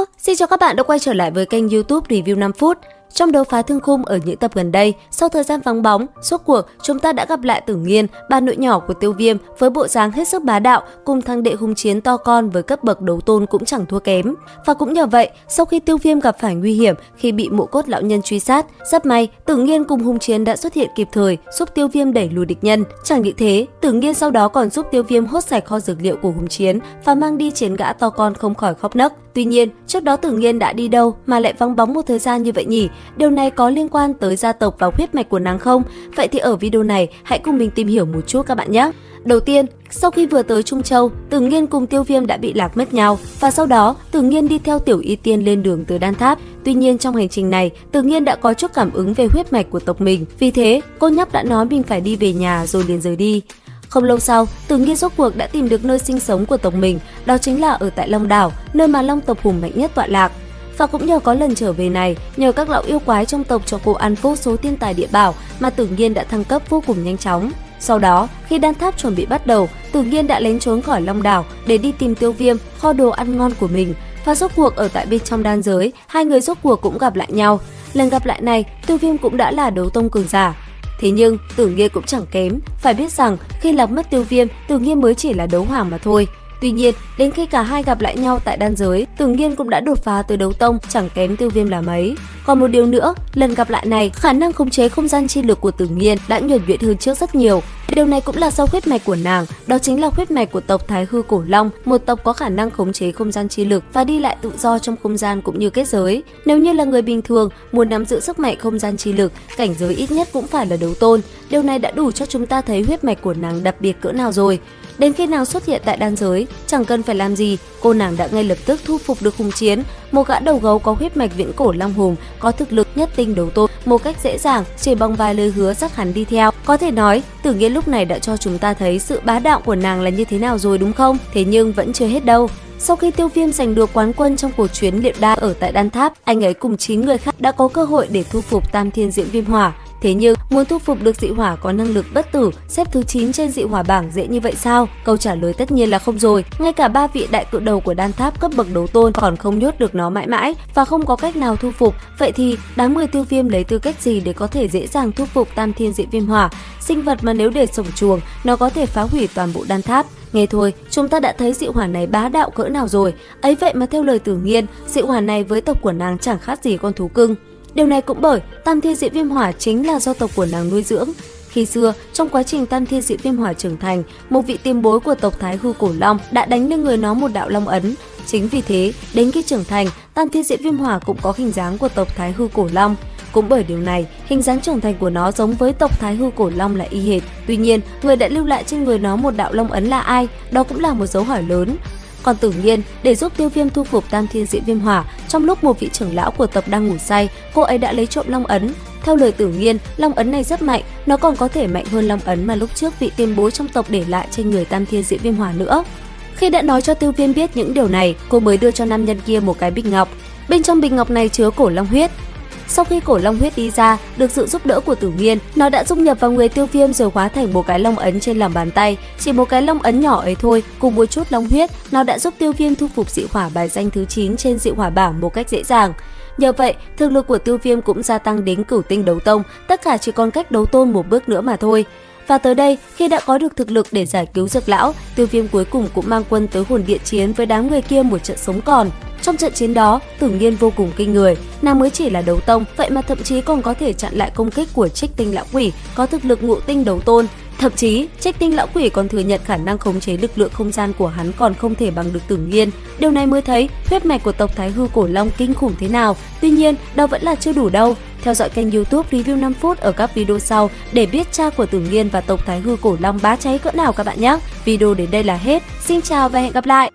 Hello, xin chào các bạn đã quay trở lại với kênh YouTube Review 5 phút. Trong đấu phá thương khung ở những tập gần đây, sau thời gian vắng bóng, suốt cuộc chúng ta đã gặp lại Tử Nghiên, bà nội nhỏ của Tiêu Viêm với bộ dáng hết sức bá đạo cùng thằng đệ hùng chiến to con với cấp bậc đấu tôn cũng chẳng thua kém. Và cũng nhờ vậy, sau khi Tiêu Viêm gặp phải nguy hiểm khi bị Mộ Cốt lão nhân truy sát, rất may Tử Nghiên cùng hùng chiến đã xuất hiện kịp thời giúp Tiêu Viêm đẩy lùi địch nhân. Chẳng những thế, Tử Nghiên sau đó còn giúp Tiêu Viêm hốt sạch kho dược liệu của hùng chiến và mang đi chiến gã to con không khỏi khóc nấc. Tuy nhiên, trước đó Tử Nghiên đã đi đâu mà lại vắng bóng một thời gian như vậy nhỉ? Điều này có liên quan tới gia tộc và huyết mạch của nàng không? Vậy thì ở video này, hãy cùng mình tìm hiểu một chút các bạn nhé! Đầu tiên, sau khi vừa tới Trung Châu, Tử Nghiên cùng Tiêu Viêm đã bị lạc mất nhau và sau đó Tử Nghiên đi theo Tiểu Y Tiên lên đường tới Đan Tháp. Tuy nhiên trong hành trình này, Tử Nghiên đã có chút cảm ứng về huyết mạch của tộc mình, vì thế cô nhóc đã nói mình phải đi về nhà rồi liền rời đi. Không lâu sau, Tử Nghiên rốt cuộc đã tìm được nơi sinh sống của tộc mình, đó chính là ở tại Long Đảo, nơi mà Long tộc hùng mạnh nhất tọa lạc. Và cũng nhờ có lần trở về này, nhờ các lão yêu quái trong tộc cho cô ăn vô số thiên tài địa bảo mà Tử Nghiên đã thăng cấp vô cùng nhanh chóng. Sau đó, khi Đan Tháp chuẩn bị bắt đầu, Tử Nghiên đã lén trốn khỏi Long Đảo để đi tìm Tiêu Viêm, kho đồ ăn ngon của mình. Và rốt cuộc ở tại bên trong đan giới, hai người rốt cuộc cũng gặp lại nhau. Lần gặp lại này, Tiêu Viêm cũng đã là đấu tông cường giả. Thế nhưng, Tử Nghiên cũng chẳng kém, phải biết rằng khi lạc mất Tiêu Viêm, Tử Nghiên mới chỉ là đấu hoàng mà thôi. Tuy nhiên, đến khi cả hai gặp lại nhau tại đan giới, Tử Nghiên cũng đã đột phá tới đấu tông, chẳng kém Tiêu Viêm là mấy. Còn một điều nữa, lần gặp lại này, khả năng khống chế không gian chi lực của Tử Nghiên đã nhuần nhuyễn hơn trước rất nhiều. Điều này cũng là do huyết mạch của nàng, đó chính là huyết mạch của tộc Thái Hư Cổ Long, một tộc có khả năng khống chế không gian chi lực và đi lại tự do trong không gian cũng như kết giới. Nếu như là người bình thường muốn nắm giữ sức mạnh không gian chi lực, cảnh giới ít nhất cũng phải là đấu tôn. Điều này đã đủ cho chúng ta thấy huyết mạch của nàng đặc biệt cỡ nào rồi. Đến khi nàng xuất hiện tại đan giới, chẳng cần phải làm gì, cô nàng đã ngay lập tức thu phục được hùng chiến, một gã đầu gấu có huyết mạch viễn cổ long hùng, có thực lực nhất tinh đấu tôn, một cách dễ dàng, chỉ bằng vài lời hứa dắt hắn đi theo. Có thể nói, Tử Nghiên lúc này đã cho chúng ta thấy sự bá đạo của nàng là như thế nào rồi đúng không? Thế nhưng vẫn chưa hết đâu. Sau khi Tiêu Viêm giành được quán quân trong cuộc chuyến luyện đan ở tại Đan Tháp, anh ấy cùng 9 người khác đã có cơ hội để thu phục Tam Thiên Diễm Viêm Hỏa. Thế nhưng, muốn thu phục được dị hỏa có năng lực bất tử, xếp thứ 9 trên dị hỏa bảng dễ như vậy sao? Câu trả lời tất nhiên là không rồi. Ngay cả 3 vị đại cự đầu của Đan Tháp cấp bậc đấu tôn còn không nhốt được nó mãi mãi và không có cách nào thu phục. Vậy thì, đám người Tiêu Viêm lấy tư cách gì để có thể dễ dàng thu phục Tam Thiên Diễm Viêm Hỏa? Sinh vật mà nếu để sổng chuồng, nó có thể phá hủy toàn bộ Đan Tháp. Nghe thôi, chúng ta đã thấy dị hỏa này bá đạo cỡ nào rồi. Ấy vậy mà theo lời Tử Nghiên, dị hỏa này với tộc của nàng chẳng khác gì con thú cưng. Điều này cũng bởi Tam Thiên Diễm Viêm Hỏa chính là do tộc của nàng nuôi dưỡng. Khi xưa, trong quá trình Tam Thiên Diễm Viêm Hỏa trưởng thành, một vị tiền bối của tộc Thái Hư Cổ Long đã đánh lên người nó một đạo long ấn. Chính vì thế, đến khi trưởng thành, Tam Thiên Diễm Viêm Hỏa cũng có hình dáng của tộc Thái Hư Cổ Long. Cũng bởi điều này, hình dáng trưởng thành của nó giống với tộc Thái Hư Cổ Long là y hệt. Tuy nhiên, người đã lưu lại trên người nó một đạo long ấn là ai? Đó cũng là một dấu hỏi lớn. Còn Tử Nghiên, để giúp Tiêu Viêm thu phục Tam Thiên Diễm Viêm Hỏa, trong lúc một vị trưởng lão của tộc đang ngủ say, cô ấy đã lấy trộm long ấn. Theo lời Tử Nghiên, long ấn này rất mạnh, nó còn có thể mạnh hơn long ấn mà lúc trước vị tiền bối trong tộc để lại trên người Tam Thiên Diễm Viêm Hỏa nữa. Khi đã nói cho Tiêu Viêm biết những điều này, cô mới đưa cho nam nhân kia một cái bịch ngọc. Bên trong bịch ngọc này chứa cổ long huyết. Sau khi cổ long huyết đi ra, được sự giúp đỡ của Tử Nghiên, nó đã dung nhập vào người Tiêu Viêm rồi hóa thành một cái long ấn trên lòng bàn tay. Chỉ một cái long ấn nhỏ ấy thôi, cùng một chút long huyết, nó đã giúp Tiêu Viêm thu phục dị hỏa bài danh thứ 9 trên dị hỏa bảng một cách dễ dàng. Nhờ vậy, thực lực của Tiêu Viêm cũng gia tăng đến cửu tinh đấu tông, tất cả chỉ còn cách đấu tôn một bước nữa mà thôi. Và tới đây, khi đã có được thực lực để giải cứu Dược lão, Tiêu Viêm cuối cùng cũng mang quân tới hồn điện chiến với đám người kia một trận sống còn. Trong trận chiến đó, Tử Nghiên vô cùng kinh người, nàng mới chỉ là đấu tông, vậy mà thậm chí còn có thể chặn lại công kích của Trích Tinh lão quỷ, có thực lực ngũ tinh đấu tôn. Thậm chí, Trích Tinh lão quỷ còn thừa nhận khả năng khống chế lực lượng không gian của hắn còn không thể bằng được Tử Nghiên. Điều này mới thấy huyết mạch của tộc Thái Hư Cổ Long kinh khủng thế nào. Tuy nhiên, đó vẫn là chưa đủ đâu. Theo dõi kênh YouTube Review 5 phút ở các video sau để biết cha của Tử Nghiên và tộc Thái Hư Cổ Long bá cháy cỡ nào các bạn nhé. Video đến đây là hết. Xin chào và hẹn gặp lại.